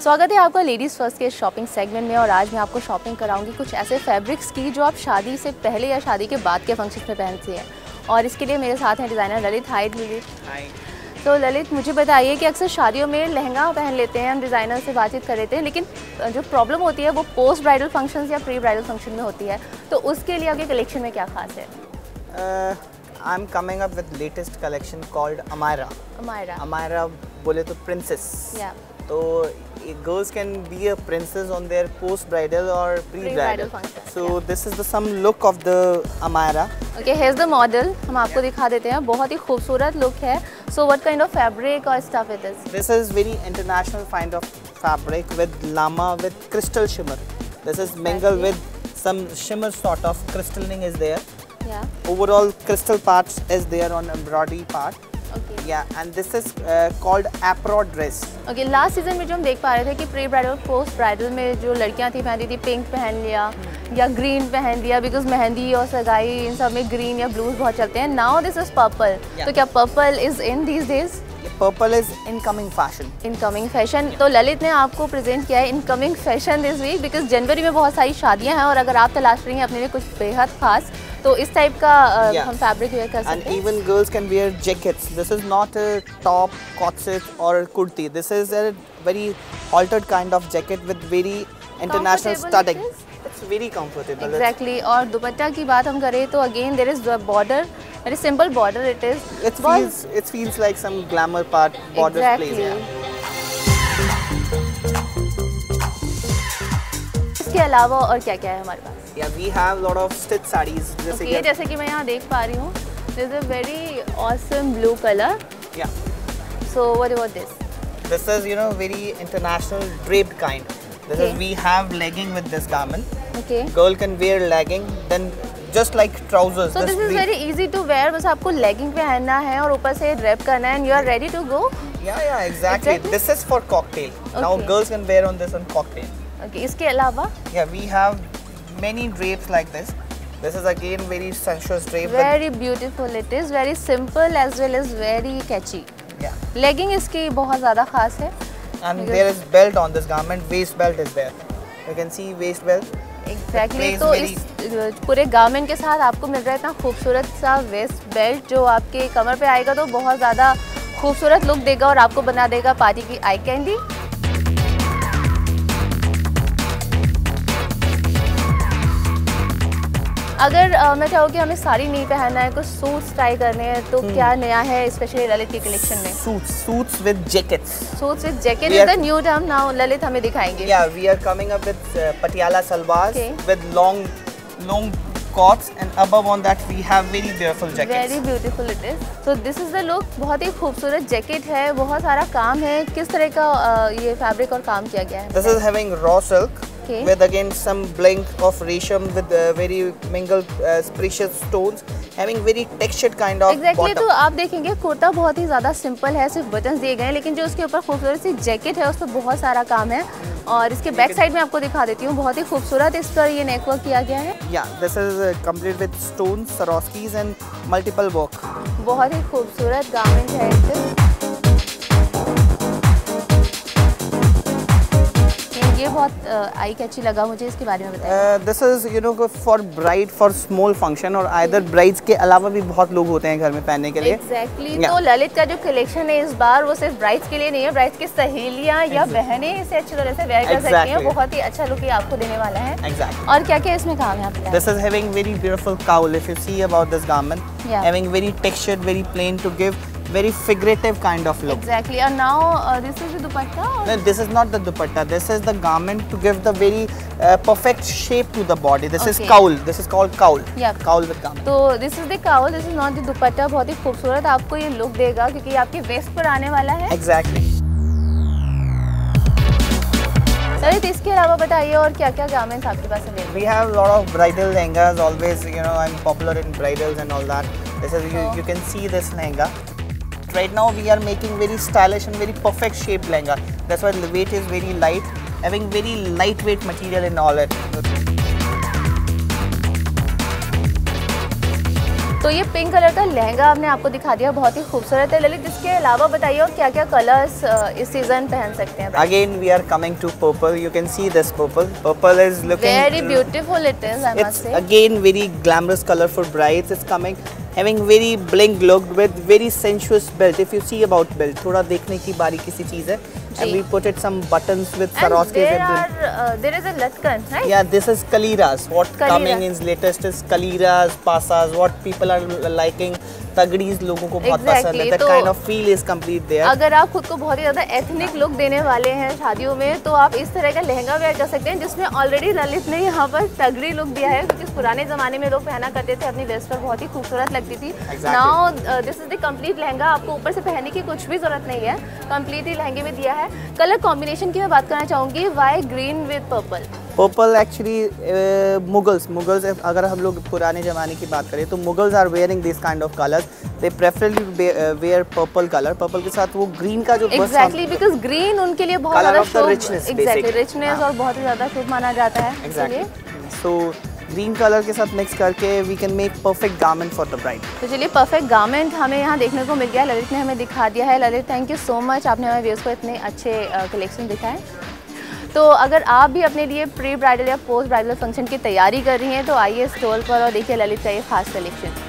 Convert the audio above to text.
स्वागत है आपका लेडीज़ फर्स्ट के शॉपिंग सेगमेंट में। और आज मैं आपको शॉपिंग कराऊंगी कुछ ऐसे फैब्रिक्स की जो आप शादी से पहले या शादी के बाद के फंक्शन में पहनते हैं। और इसके लिए मेरे साथ हैं डिज़ाइनर ललित। हाय ललित। हाय। तो ललित, मुझे बताइए कि अक्सर शादियों में लहंगा पहन लेते हैं, हम डिज़ाइनर से बातचीत कर लेते हैं, लेकिन जो प्रॉब्लम होती है वो पोस्ट ब्राइडल फंक्शन या प्री ब्राइडल फंक्शन में होती है। तो उसके लिए आपके कलेक्शन में क्या खास है? I'm coming up with latest collection called Amira. Amira बोले तो princess. Yeah. तो girls can be a princess on their post bridal or pre bridal function. So yeah. this is the some look of the Amira. Okay, here's the model. हम आपको दिखा देते हैं। बहुत ही खूबसूरत लुक है। So what kind of fabric or stuff it is? This is very international kind of fabric with llama with crystal shimmer. This is mingled with some shimmer sort of crystalline is there. Yeah. Overall crystal parts is there on embroidery part. Okay. Yeah, and this is called apro dress. Okay, last season में जो हम देख पा रहे थे कि pre bridal post bridal में जो लड़कियां थी पहनती थी पिंक पहन लिया या ग्रीन पहन लिया, बिकॉज मेहंदी और सगाई इन सब में ग्रीन या ब्लूज बहुत चलते हैं। Now this is purple. तो क्या purple is in these days? Purple is incoming fashion. Incoming fashion. तो ललित ने आपको प्रेजेंट किया है incoming fashion this week, because जनवरी में बहुत सारी शादियां हैं और अगर आप तलाश रही हैं अपने लिए कुछ बेहद खास, तो इस टाइप का हम फैब्रिक वेयर कर सकते हैं। And even girls can wear jackets. This is not a top, corset or kurti. This is a very altered kind of jacket with very international studding. It's very comfortable. Exactly. और दुपट्टा की बात हम करें तो again there is the border, very simple border it is. It feels like some glamour part border plays. इसके अलावा और क्या क्या है हमारे पास? Yeah, we have lot of stitch sarees. जैसे कि मैं यहाँ देख पा रही हूँ, this is a very awesome blue color. Yeah. So what about this? This is very international draped kind. This is we have legging with this garment. Okay. Girl can wear legging, then just like trousers. So this is very easy to wear. बस आपको legging पहनना है और ऊपर से wrap करना है and you are ready to go. Yeah, exactly. This is for cocktail. Now girls can wear on this on cocktail. Okay. इसके अलावा? Yeah, we have many drapes like this. This is again very sensuous drape. Very beautiful it is. Very simple as well as very catchy. Yeah. Legging इसकी बहुत ज़्यादा खास है. And there is belt on this garment. Waist belt is there. You can see waist belt. Exactly. तो इस पूरे garment के साथ आपको मिल रहा है इतना खूबसूरत सा वेस्ट बेल्ट जो आपके कमर पे आएगा तो बहुत ज़्यादा खूबसूरत लुक देगा और आपको बना देगा पार्टी की आई कैंडी। अगर मैं चाहूँ कि हमें साड़ी नहीं पहनना है, कुछ सूट्स ट्राई करने हैं, तो क्या नया है स्पेशली ललित की कलेक्शन में? Suits with jackets. Suits with jacket is the new term now. Lalit हमें दिखाएंगे। Yeah, we are coming up with Patiala salwars with long coats and above on that we have very beautiful jackets. Very beautiful it is. So this is the look. बहुत ही खूबसूरत jacket है, बहुत सारा काम है। किस तरह का ये फैब्रिक और काम किया गया है? This is having raw silk. With again some blend of resham with very mingled precious stones, having very textured kind of bottom. तो आप देखेंगे कुर्ता बहुत ही ज़्यादा सिंपल है, सिर्फ बटन्स दिए गए हैं, लेकिन जो उसके ऊपर खूबसूरत सी जैकेट है उस पर बहुत सारा काम है। और इसके बैक साइड में आपको दिखा देती हूँ, बहुत ही खूबसूरत इस पर ये नेकवर्क किया गया है। Yeah, this is complete with stones, Swarovskis and multiple work. बहुत ही खूबसूरत गारमेंट है इससे। ये बहुत आई कैची लगा मुझे, इसके बारे में बताइए। This is for bride for small function और either brides के अलावा भी बहुत लोग होते हैं घर में पहनने के लिए। Exactly. तो ललित का जो कलेक्शन है इस बार वो सिर्फ ब्राइड्स के लिए नहीं है, ब्राइड्स की सहेलियां या बहनें इसे अच्छी तरह से वेयर कर सकती हैं। बहुत ही अच्छा लुक ये आपको देने वाला है। Exactly. और क्या क्या इसमें काम है आपका? This is having very beautiful cowl. If you see about this garment, having very textured, very plain to give very figurative kind of look. Exactly. And now this is the dupatta? No, this is not the dupatta. This is the garment to give the very perfect shape to the body. This is cowl. This is called cowl. Yeah. Cowl with garment. तो this is the cowl. This is not the dupatta. बहुत ही खूबसूरत आपको ये look देगा क्योंकि ये आपके waste पर आने वाला है। Exactly. ललित इसके अलावा बताइए और क्या क्या गारमेंट्स आपके पास हैं? We have a lot of bridal lehengas. Always, I'm popular in bridals and all that. This is you can see this lehenga. Right now we are making very stylish and very perfect shaped lehenga. That's why the weight is very light, having very lightweight material in all it. तो ये pink colour का लहंगा आपने आपको दिखा दिया, बहुत ही खूबसूरत है। ललित, इसके अलावा बताइए और क्या क्या कलर्स इस सीजन पहन सकते हैं? Again we are coming to purple. You can see this purple. Purple is looking very beautiful it is, I must say. Again very glamorous color for brides. It's coming having very bling look with very sensuous belt. If you see about belt, थोड़ा देखने की बारीकी सी चीज है. And we put it some buttons with Swarovski. There is a latkan, right? Yeah, this is Kaliras. What coming in latest is Kaliras, Pasas. What people are liking. तगड़ीज लोगों को बहुत पसंद है. That kind of feel is complete there. अगर आप खुद को बहुत ही ज़्यादा एथनिक लुक देने वाले हैं शादियों में, तो आप इस तरह का लहंगा वेयर कर सकते हैं, जिसमें ऑलरेडी ललित ने यहाँ पर तगड़ी लुक दिया है, क्योंकि पुराने ज़माने में लोग पहना करते थे अपनी वेस्ट पर, बहुत ही खूबसूरत लगती थी. Now this is the complete lehenga. आपको ऊपर से पहनने की कुछ भी ज़रूरत नहीं है, कंप्लीट ही लहंगे में दिया है. कलर कॉम्बिनेशन की मैं बात करना चाहूँगी. Why green with purple? Purple actually Mughals अगर हम लोग पुराने ज़माने की बात करें तो Mughals are wearing this kind of colours. They preferably wear purple colour. Purple के साथ वो ग्रीन का जो एग्जैक्टली, बिकॉज ग्रीन उनके लिए बहुत ज़्यादा शुभ, एग्जैक्टली रिचनेस और बहुत ही ज़्यादा शुभ माना जाता है. एग्जैक्टली. सो ग्रीन कलर के साथ मिक्स करके we can make perfect garment for the bride. तो चलिए, परफेक्ट गारमेंट हमें यहाँ देखने को मिल गया. ललित ने हमें दिखा दिया है. Lalit, thank you so much, आपने हमारे व्यूअर्स को इतने अच्छे कलेक्शन दिखाए. तो अगर आप भी अपने लिए प्री ब्राइडल या पोस्ट ब्राइडल फंक्शन की तैयारी कर रही हैं, तो आइए स्टॉल पर और देखिए ललित का ये खास कलेक्शन.